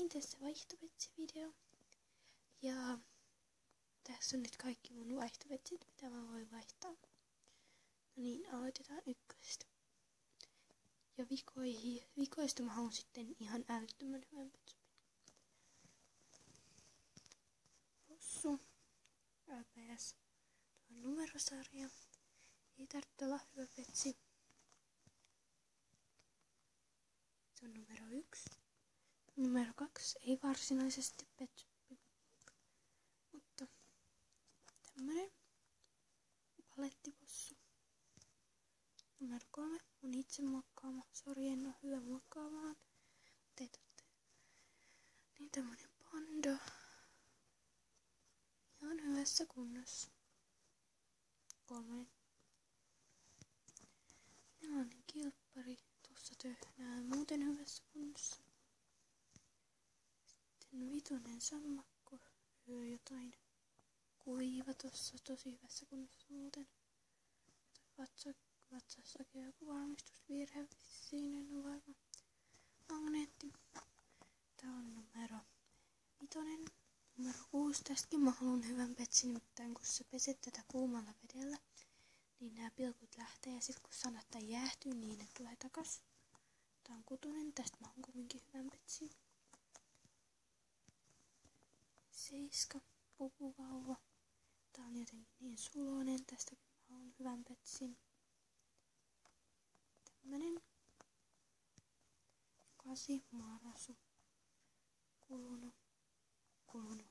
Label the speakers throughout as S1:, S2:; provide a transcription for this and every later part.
S1: tässä vaihtopetsivideo. Ja tässä on nyt kaikki mun vaihtopetsit, mitä mä voin vaihtaa. No niin, aloitetaan ykkösestä. Ja vikoista mä haluan sitten ihan älyttömän hyvän petsupin. Possu, LPS, tuo numerosarja. Ei tarvitse olla hyvä petsi. Se on numero 1. Numero 2 ei varsinaisesti petsuppi, mutta tämmönen palettipossu. Numero 3 on itse muokkaama. Sori, en ole hyvä muokkaamaan. Niin tämmönen panda. Ihan hyvässä kunnossa. 3. Nelonen kilppari. Tuossa töhnää muuten hyvässä kunnossa. Sitten 5 sammakko. Jotain kuiva tossa. Tosi hyvässä kunnossa muuten. Vatsassakin joku valmistusvirhe. Siinä on varma magneetti. Tää on numero 5. Numero 6. Tästäkin mä haluan hyvän petsin, nimittäin kun sä peset tätä kuumalla vedellä, niin nämä pilkut lähtee ja sit kun sanat jäähtyy, niin ne tulee takas. Tää on 6. Tästä mä haluan kumminkin hyvän petsin. 7. Pupuvauva. Tää on jotenkin niin suloinen. Tästäkin mä haluan hyvän petsin. Tämmönen 8. Marasu. Kulunut.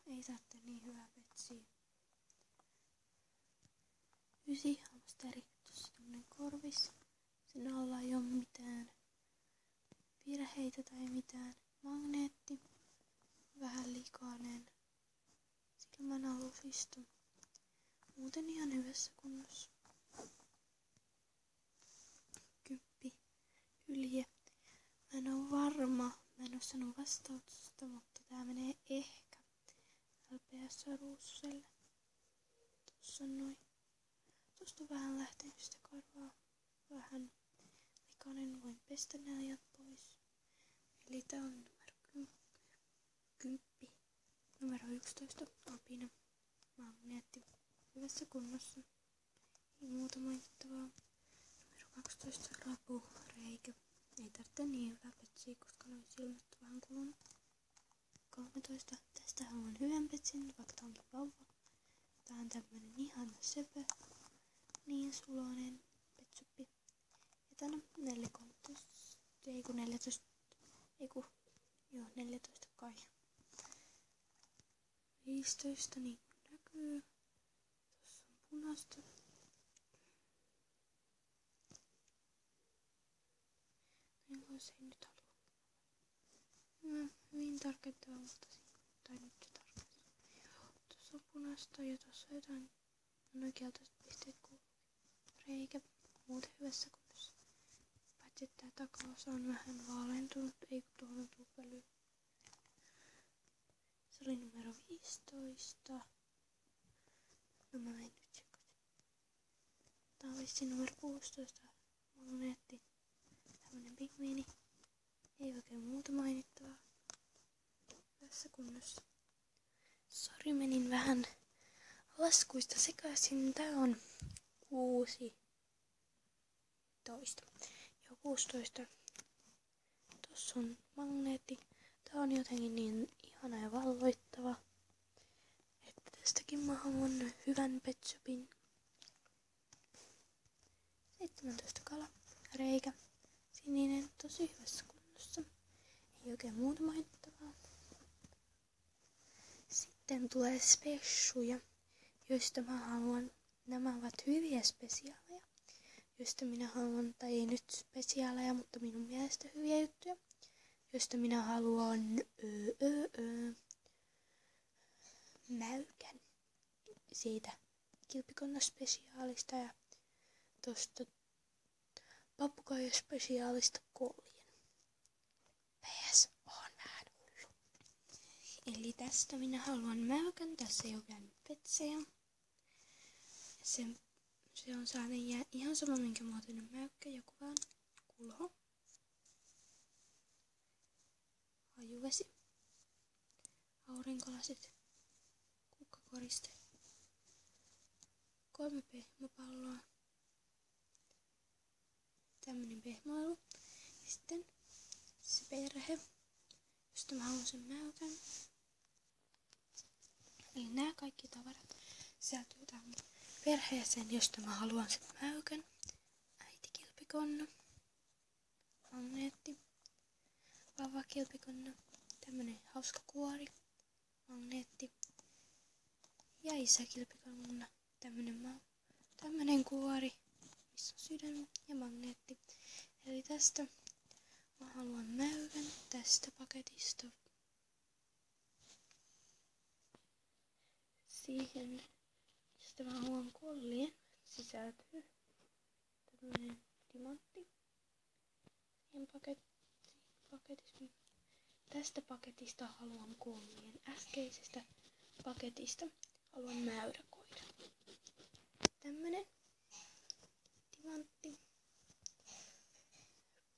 S1: Ei tarvitse niin hyvää petsiä. 9. Hamsteri. Tuossa tämmönen korvis. Sen alla ei oo mitään virheitä tai mitään. Magneetti. Vähän likainen. Silmänalusisto. Muuten ihan hyvässä kunnossa. 10. Hylje. Mä en oo varma. Mä en oo sanonut vastausta, mutta tää menee ehkä LPS-ruususelle. Tossa on noin. Tosta on vähän lähtenyt sitä karvaa. Vähän likainen. Voin pestä nää ajat pois. Eli tää on numero 10. Numero 11. Apina. Magneetti. Hyvässä kunnossa. Ei muuta mainittavaa. Numero 12. Rapu. Reikä. Ei tarvitse niin hyvää petsiä, koska noin silmät on vähän kulunut. 13. Tästä haluan hyvän petsin, vaikka tää onkin vauva. Tää on tämmönen ihana söpö. Niin suloinen petsuppi. Ja tää on 14 kai. 15 niin kuin näkyy. Tossa on punaista. Se ei nyt halua. Hyvin tarkentava, mutta tai nyt se tarkentaa. Tuossa on punaista ja tuossa on jotain keltaiset pisteet kuuluu. Reikä muuten hyvässä kunnossa. Paitsi että tää takaosa on vähän vaalentunut, ei kun tuohon on tullut välyä. Se oli numero 15. No mä en nyt tsekata. Tää on vissiin numero 16. Magneetti. Tämmönen pingviini. Ei oikein muuta mainittavaa. Tässä kunnossa. Sori, menin vähän laskuista sekaisin. Tää on 16. Joo, 16. Tossa on magneetti. Tää on jotenkin niin ihana ja valloittava. Että tästäkin mä haluan hyvän petsupin. 17 kala. Reikä. Sininen, tosi hyvässä kunnossa. Ei oikein muuta mainittavaa. Sitten tulee spessuja, joista mä haluan. Nämä ovat hyviä spesiaaleja, joista minä haluan, tai ei nyt spesiaaleja, mutta minun mielestä hyviä juttuja, joista minä haluan mäykän siitä kilpikonnaspesiaalista ja tosta papukaijaspesiaalista koljen. PS on vähän hullu. Eli tästä minä haluan mäykän. Tässä ei ole käynyt petsejä. Se on saanut ihan sama minkä muotoinen mäykkä. Joku vaan kulho. Hajuvesi. aurinkolasit, kukkakoriste, 3 pehmopalloa, tämmönen pehmoilu. Ja sitten se perhe, josta mä haluan sen mäykän. Eli nämä kaikki tavarat sisältyy tähän perheeseen, josta mä haluan sen mäykän. Äitikilpikonna, magneetti, vauvakilpikonna, tämmönen hauska kuori, magneetti ja isäkilpikonna, tämmönen kuori, missä on sydän ja magneetti. Eli tästä mä haluan mäykän tästä paketista. Siihen, josta mä haluan kollien, sisältyy tämmönen timantti. Siihen paketissa. Tästä paketista haluan kollien. Äskeisestä paketista haluan mäyräkoiran. Tämmönen timantti,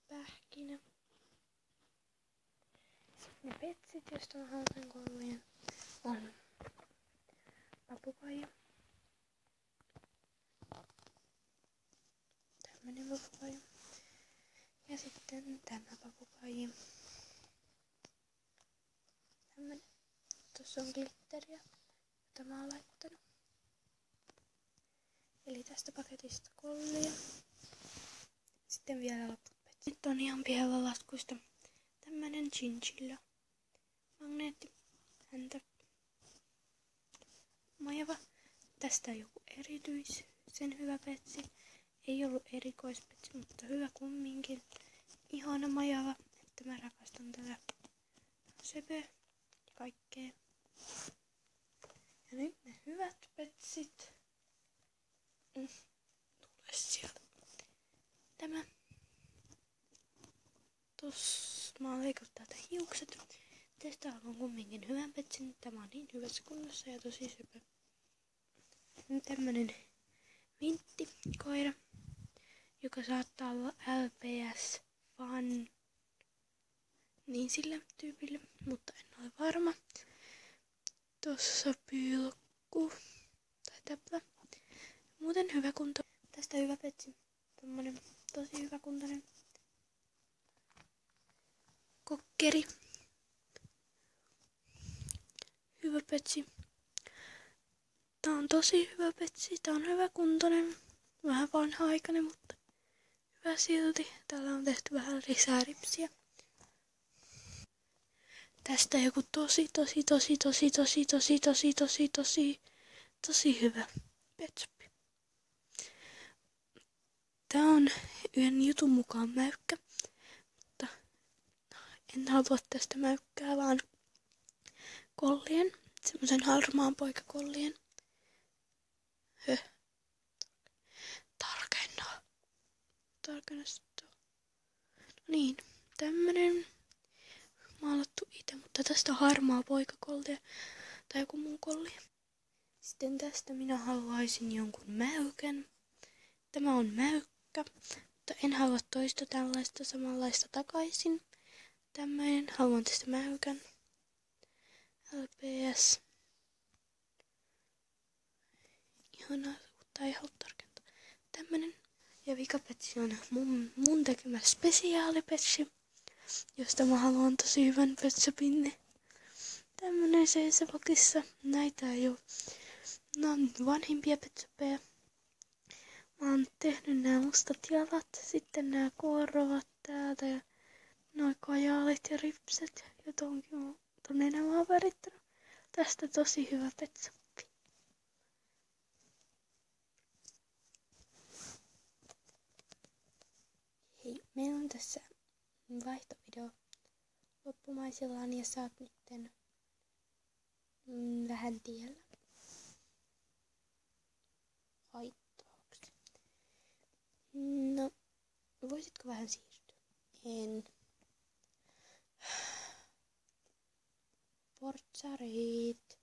S1: pähkinä. Sitten ne petsit, josta mä haluan sen kollien, on papukaija. Tämmönen papukaija. Ja sitten tämä papukaija. Tämmönen. Tossa on glitteriä, jota mä oon laittanut. Eli tästä paketista kollia. Sitten vielä loput petsit. Nyt on ihan pihalla laskuista tämmönen chinchilla. Magneetti, häntä, majava. Tästä on joku erityisen hyvä petsi. Ei ollut erikoispetsi, mutta hyvä kumminkin. Ihana majava, että mä rakastan tätä. Söpö ja kaikkea. Ja nyt ne hyvät petsit. Tulee sieltä. Tämä. Tossa mä oon leikannut täältä hiukset. Tästä haluan kumminkin hyvän petsin. Tämä on niin hyvässä kunnossa ja tosi söpö. Tämmönen minttikoira, joka saattaa olla LPS fan, niin sillä tyypillä, mutta en ole varma. Tossa pilkku tai täplä. Muuten hyvä kunto. Tästä hyvä petsi. Tommonen tosi hyvä kuntoinen kokkeri. Hyvä petsi. Tää on tosi hyvä petsi. Tää on hyvä kuntoinen. Vähän vanha-aikainen, mutta hyvä silti. Täällä on tehty vähän lisää ripsiä. Tästä joku tosi hyvä petsupi. Tää on yhden jutun mukaan mäykkä, mutta en halua tästä mäykkää, vaan kollien, semmosen harmaan poikakollien. Tarkenna sitä. No niin, tämmönen maalattu itse, mutta tästä on harmaa poikakollia tai joku muu kolli. Sitten tästä minä haluaisin jonkun mäykän. Tämä on mäykkä, mutta en halua toista tällaista samanlaista takaisin. Tämmöinen, haluan tästä mäykän. LPS. Ihanaa, mutta ei halua tarkentaa. Tämmönen. Ja vikapetsi on mun tekemä spesiaalipetsi, josta mä haluan tosi hyvän petsupinne. Tämmönen seisovokissa. Näitä ei oo. Nää on vanhimpia petsupeja. Mä oon tehnyt nämä mustat jalat, sitten nämä kuorovat täältä ja noi kajaalit ja ripset ja ton nenä mä oon värittänyt. Tästä tosi hyvä petsuppi. Hei, meillä on tässä vaihtovideo loppumaisillaan ja sä oot nytten vähän tiellä. Haittauksia. No, voisitko vähän siirtyä? En. Portsarit.